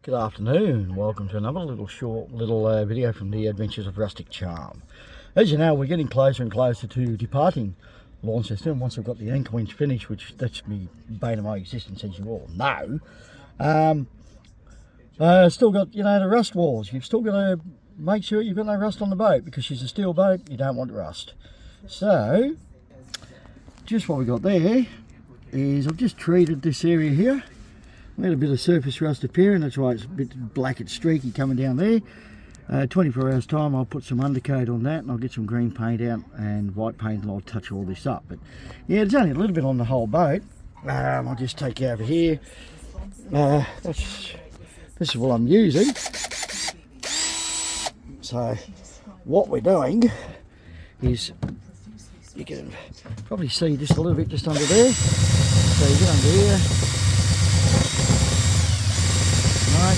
Good afternoon, welcome to another short video from the Adventures of Rustic Charm. As you know, we're getting closer and closer to departing Launceston once we've got the anchor winch finished, which that's me bane of my existence, as you all know. Still got, the rust walls. You've still got to make sure you've got no rust on the boat, because she's a steel boat, you don't want rust. So, just what we got there is I've just treated this area here. We had a bit of surface rust appearing, that's why it's a bit black and streaky coming down there. 24 hours time I'll put some undercoat on that and I'll get some green paint out and white paint and I'll touch all this up. But yeah, there's only a little bit on the whole boat. I'll just take you over here. This is what I'm using. So what we're doing is, you can probably see just a little bit just under there. So you get under here. Right.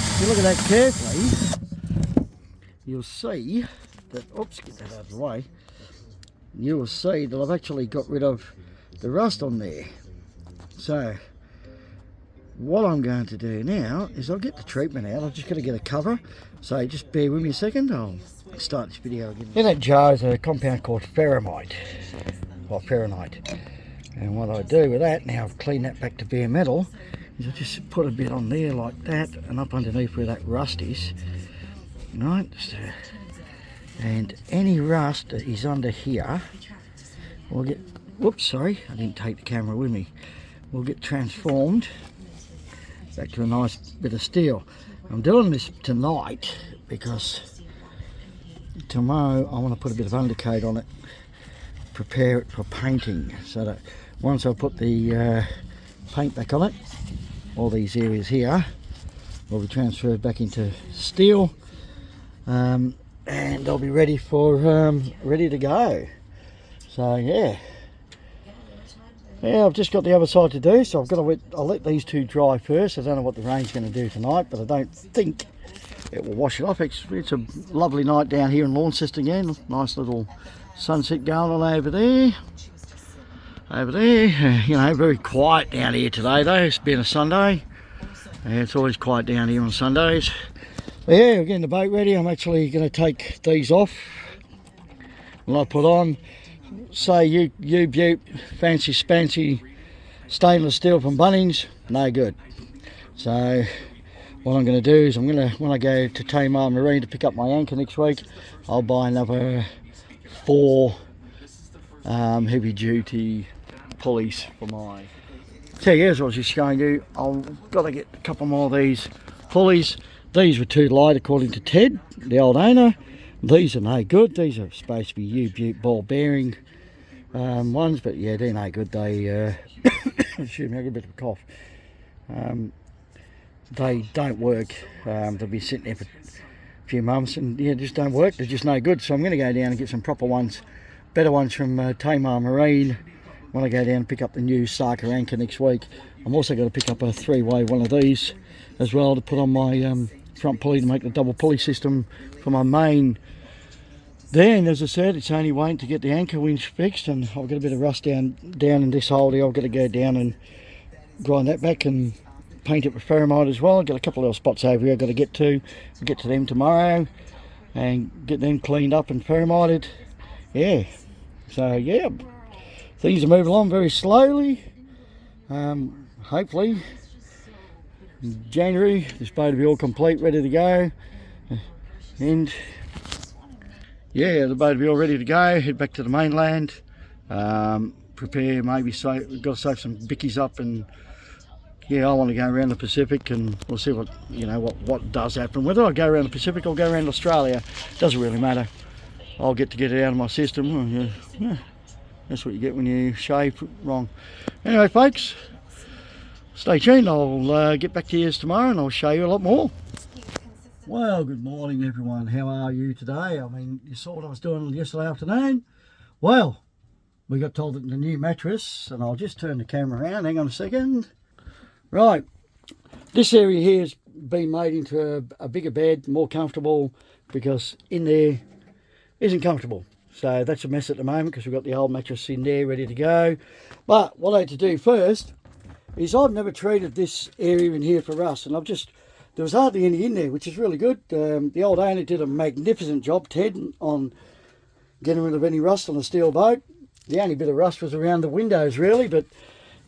If you look at that carefully, you'll see that, oops, get that out of the way. You will see that I've actually got rid of the rust on there. So what I'm going to do now is I'll get the treatment out. I've just got to get a cover, so just bear with me a second. I'll start this video again. In that jar is a compound called Ferromite, or Ferronite, and what I do with that, now I've cleaned that back to bare metal, is I just put a bit on there like that and up underneath where that rust is, right? So, and any rust that is under here will get, whoops, sorry, I didn't take the camera with me, will get transformed back to a nice bit of steel. I'm doing this tonight because tomorrow I want to put a bit of undercoat on it, prepare it for painting, so that once I put the paint back on it, all these areas here will be transferred back into steel. And I'll be ready for ready to go. So yeah, I've just got the other side to do, so I've got to I'll let these two dry first. I don't know what the rain's going to do tonight, but I don't think it will wash it off. It's a lovely night down here in Launceston again. Nice little sunset going on over there. Very quiet down here today though. It's been a Sunday, and it's always quiet down here on Sundays. But yeah, we're getting the boat ready. I'm actually going to take these off and I'll put on, say, U-Butte fancy spancy stainless steel from Bunnings. No good. So what I'm going to do is when I go to Tamar Marine to pick up my anchor next week, I'll buy another 4 heavy duty pulleys for my. So yeah, as I was just showing you, I've got to get a couple more of these pulleys. These were too light according to Ted, the old owner. These are no good. These are supposed to be U-Butte ball bearing ones, but yeah, they're no good. They, excuse me, I got a bit of a cough. They don't work. They'll be sitting there for a few months and yeah, just don't work. They're just no good. So I'm going to go down and get some proper ones, better ones from Tamar Marine when I go down and pick up the new Sarker anchor next week. I'm also going to pick up a 3-way one of these as well to put on my front pulley to make the double pulley system for my main. Then, as I said, it's only waiting to get the anchor winch fixed, and I've got a bit of rust down in this hole here. I've got to go down and grind that back and paint it with Ferromite as well. I've got a couple of little spots over here I've got to get to. I'll get to them tomorrow and get them cleaned up and Ferromited. Yeah, so yeah, things are moving along very slowly. Hopefully in January this boat will be all complete, ready to go, and yeah, the boat will be all ready to go, head back to the mainland, prepare, maybe we've got to save some bickies up, and yeah, I want to go around the Pacific, and we'll see what what does happen. Whether I go around the Pacific or go around Australia, doesn't really matter. I'll get it out of my system. Yeah, that's what you get when you shave wrong. Anyway folks, stay tuned. I'll get back to you tomorrow and I'll show you a lot more. Well, good morning everyone. How are you today? I mean, you saw what I was doing yesterday afternoon. Well, we got told that the new mattress, and I'll just turn the camera around, hang on a second. Right, this area here has been made into a bigger bed, more comfortable, because in there isn't comfortable. So that's a mess at the moment because we've got the old mattress in there ready to go. But what I had to do first is I've never treated this area in here for rust, and there was hardly any in there, which is really good. The old owner did a magnificent job, Ted, on getting rid of any rust on a steel boat. The only bit of rust was around the windows really, but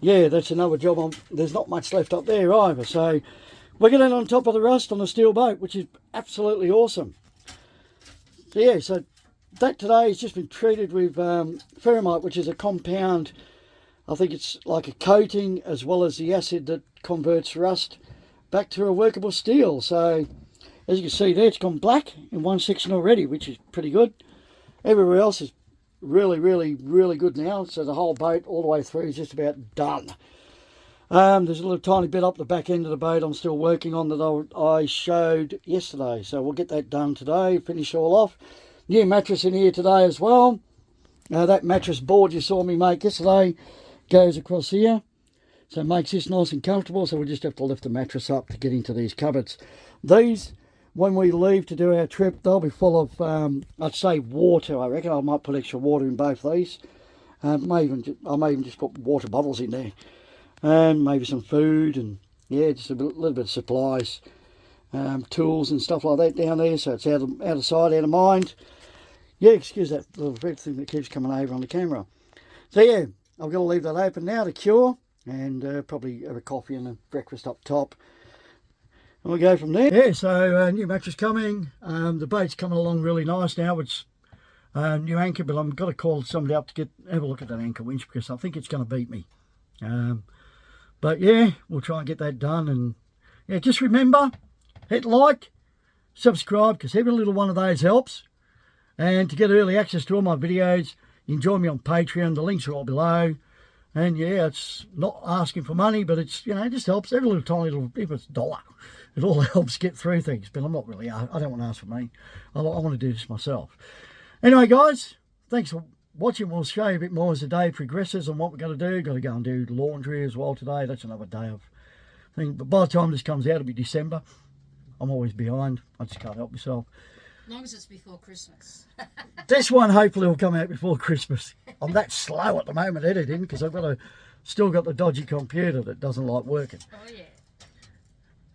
yeah, that's another job. There's not much left up there either, so we're getting on top of the rust on a steel boat, which is absolutely awesome. So yeah, so that today has just been treated with Ferromite, which is a compound. I think it's like a coating as well as the acid that converts rust back to a workable steel. So as you can see there, it's gone black in one section already, which is pretty good. Everywhere else is really good now. So the whole boat all the way through is just about done. There's a little tiny bit up the back end of the boat I'm still working on that I showed yesterday. So we'll get that done today, finish all off. New mattress in here today as well. That mattress board you saw me make yesterday goes across here. So it makes this nice and comfortable. So we just have to lift the mattress up to get into these cupboards. These, when we leave to do our trip, they'll be full of, I'd say water, I reckon. I might put extra water in both these. I may even just put water bottles in there. And maybe some food and, yeah, just a little bit of supplies. Tools and stuff like that down there. So it's out of sight, out of mind. Yeah, excuse that little red thing that keeps coming over on the camera. So yeah, I've got to leave that open now to cure. And probably have a coffee and a breakfast up top. And we'll go from there. Yeah, so new mattress coming. The boat's coming along really nice now. It's new anchor, but I've got to call somebody up to have a look at that anchor winch because I think it's going to beat me. But yeah, we'll try and get that done. And yeah, just remember, hit like, subscribe, because every little one of those helps. And to get early access to all my videos, you can join me on Patreon. The links are all below. And yeah, it's not asking for money, but it's, you know, it just helps. Every little tiny little, if it's $1, it all helps get through things. But I'm not really, I don't want to ask for money. I want to do this myself. Anyway, guys, thanks for watching. We'll show you a bit more as the day progresses on what we're going to do. Got to go and do laundry as well today. That's another day of thing. But by the time this comes out, it'll be December. I'm always behind. I just can't help myself. As long as it's before Christmas. This one hopefully will come out before Christmas. I'm that slow at the moment editing because I've still got the dodgy computer that doesn't like working. Oh yeah.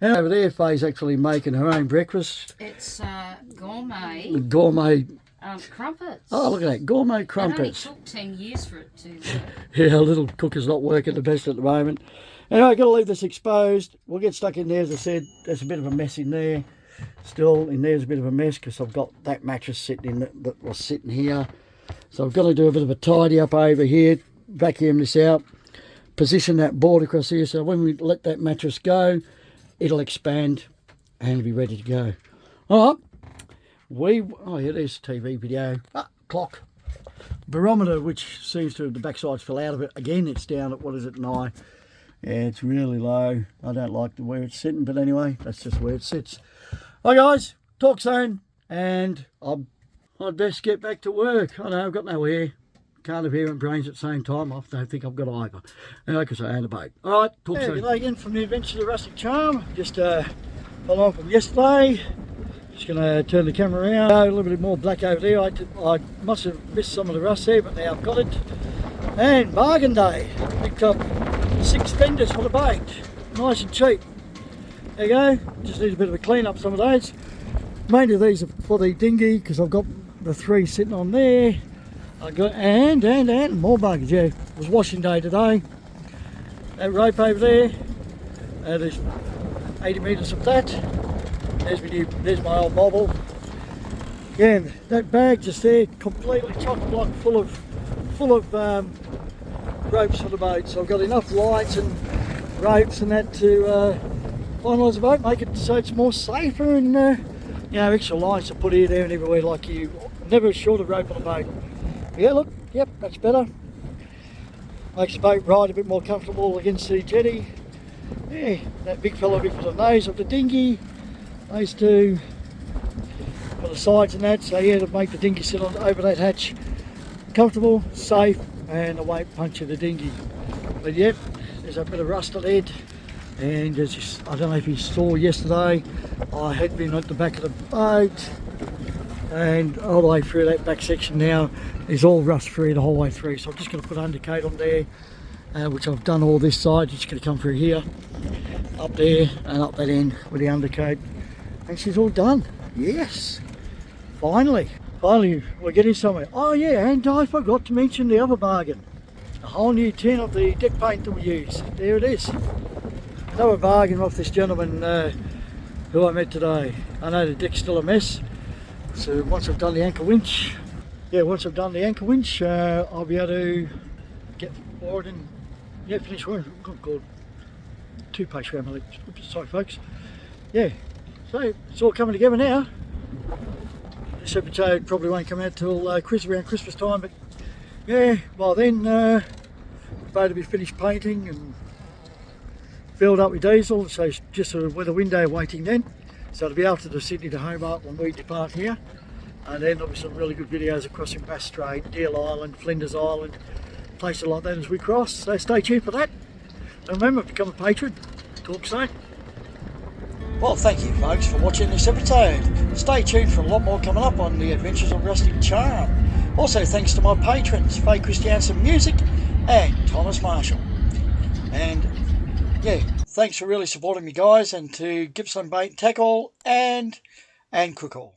And over there, Faye's actually making her own breakfast. It's gourmet. Gourmet. Crumpets. Oh, look at that, gourmet crumpets. It only took 10 years for it to work. Yeah, our little cooker's not working the best at the moment. Anyway, I've got to leave this exposed. We'll get stuck in there, as I said. There's a bit of a mess in there. Still in there's a bit of a mess because I've got that mattress sitting in that was sitting here. So I've got to do a bit of a tidy up over here, vacuum this out, position that board across here so when we let that mattress go, it'll expand and it'll be ready to go. All right, oh yeah, there's TV video. Clock. Barometer, which seems to have the backside's fell out of it. Again, it's down at, what is it, 9? Yeah, it's really low. I don't like where it's sitting, but anyway, that's just where it sits. Hi guys, talk soon, and I'd best get back to work. I know I've got no hair, can't have hair and brains at the same time. I don't think I've got either. Anyway, because I own a boat. All right, talk soon. G'day again from the Adventures of Rustic Charm. Just follow on from yesterday. Just going to turn the camera around. A little bit more black over there. I must have missed some of the rust there, but now I've got it. And bargain day. Picked up 6 fenders for the boat. Nice and cheap. There you go, just need a bit of a clean up some of those. Mainly these are for the dinghy because I've got the 3 sitting on there. I got and more buggers, yeah. It was washing day today. That rope over there, there's 80 metres of that. There's my old bobble. Yeah, that bag just there, completely chock-a-block full of ropes for the boat. So I've got enough lights and ropes and that to finalise the boat, make it so it's more safer, and you know, extra lights to put here, there and everywhere, like you never short of rope on a boat. Yeah, look, yep, that's better. Makes the boat ride a bit more comfortable against the jetty. Yeah, that big fella bit for the nose of the dinghy. Those 2 for the sides and that, so yeah, to make the dinghy sit on over that hatch comfortable, safe, and I won't puncture the dinghy. But yep, there's a bit of rust ahead, and there's just, I don't know if you saw yesterday, I had been at the back of the boat, and all the way through that back section now is all rust free the whole way through. So I'm just going to put undercoat on there, which I've done all this side. Just going to come through here, up there and up that end with the undercoat, and she's all done. Yes, finally we're getting somewhere. Oh yeah, and I forgot to mention the other bargain, a whole new tin of the deck paint that we use. There it is, another bargain off this gentleman who I met today. I know the deck's still a mess, so once I've done the anchor winch, I'll be able to get forward and finish work. God, two-page family. Sorry folks. Yeah, so it's all coming together now. This episode probably won't come out till around Christmas time, but yeah, by then the boat will be finished painting and filled up with diesel, so it's just a weather window waiting then. So it'll be after the Sydney to Hobart when we depart here, and then there'll be some really good videos of crossing Bass Strait, Deal Island, Flinders Island, places like that as we cross. So stay tuned for that, and remember, become a patron. Talk soon. Well, thank you folks for watching this episode. Stay tuned for a lot more coming up on the Adventures of Rustic Charm. Also thanks to my patrons, Faye Christiansen Music and Thomas Marshall. And yeah, thanks for really supporting me guys, and to Gippsland Bait and Tackle and Cookall.